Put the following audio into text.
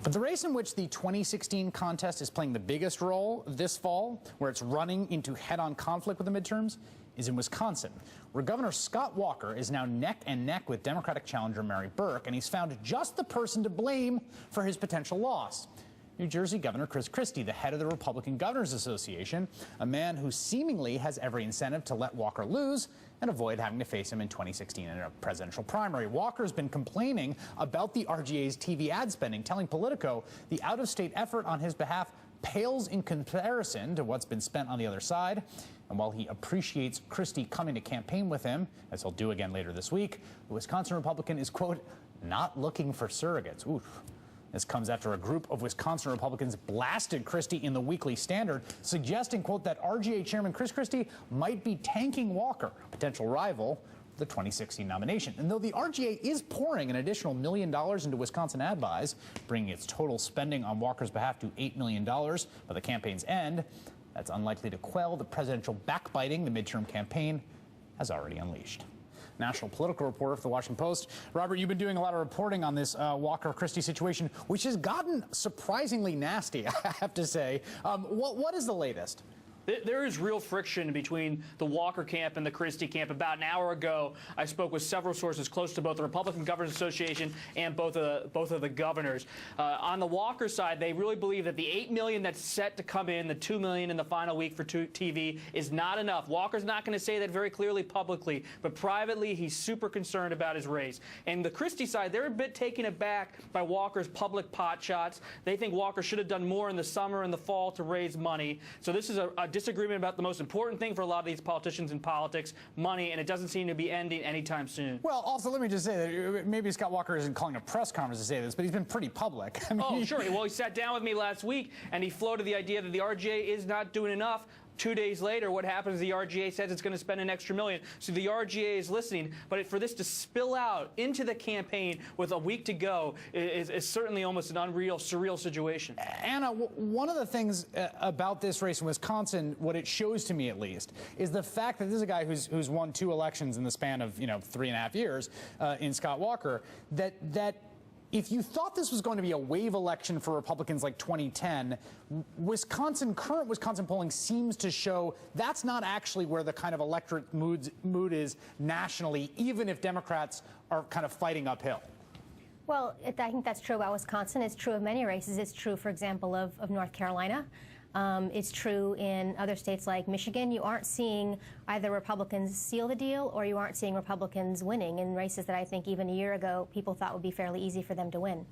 But the race in which the 2016 contest is playing the biggest role this fall, where it's running into head-on conflict with the midterms, is in Wisconsin, where Governor Scott Walker is now neck and neck with Democratic challenger Mary Burke, and he's found just the person to blame for his potential loss. New Jersey Governor Christie, the head of the Republican Governors Association, a man who seemingly has every incentive to let Walker lose and avoid having to face him in 2016 in a presidential primary. Walker's been complaining about the RGA's TV ad spending, telling Politico the out-of-state effort on his behalf pales in comparison to what's been spent on the other side. And while he appreciates Christie coming to campaign with him, as he'll do again later this week, the Wisconsin Republican is, quote, not looking for surrogates. Oof. This comes after a group of Wisconsin Republicans blasted Christie in the Weekly Standard, suggesting, quote, that RGA Chairman Chris Christie might be tanking Walker, a potential rival for the 2016 nomination. And though the RGA is pouring an additional $1 million into Wisconsin ad buys, bringing its total spending on Walker's behalf to $8 million by the campaign's end, that's unlikely to quell the presidential backbiting the midterm campaign has already unleashed. National political reporter for the Washington Post. Robert, you've been doing a lot of reporting on this Walker-Christie situation, which has gotten surprisingly nasty, I have to say. What is the latest? There is real friction between the Walker camp and the Christie camp. About an hour ago, I spoke with several sources close to both the Republican Governors Association and both of the governors. On the Walker side, they really believe that the $8 million that's set to come in, the $2 million in the final week for TV, is not enough. Walker's not going to say that very clearly publicly, but privately, he's super concerned about his race. And the Christie side, they're a bit taken aback by Walker's public pot shots. They think Walker should have done more in the summer and the fall to raise money. So this is a disagreement about the most important thing for a lot of these politicians in politics, money, and it doesn't seem to be ending anytime soon. Well, also, let me just say that maybe Scott Walker isn't calling a press conference to say this, but he's been pretty public. I mean, oh, sure. Well, he sat down with me last week, and he floated the idea that the RGA is not doing enough. 2 days later, what happens is the RGA says it's going to spend an extra $1 million. So the RGA is listening. But for this to spill out into the campaign with a week to go is certainly almost an unreal, surreal situation. Anna, one of the things about this race in Wisconsin, what it shows to me at least, is the fact that this is a guy who's won 2 elections in the span of 3.5 years in Scott Walker, that if you thought this was going to be a wave election for Republicans like 2010, current Wisconsin polling seems to show that's not actually where the kind of electorate mood is nationally, even if Democrats are kind of fighting uphill. Well, I think that's true about Wisconsin. It's true of many races. It's true, for example, of North Carolina. It's true in other states like Michigan. You aren't seeing either Republicans seal the deal or you aren't seeing Republicans winning in races that I think even a year ago people thought would be fairly easy for them to win.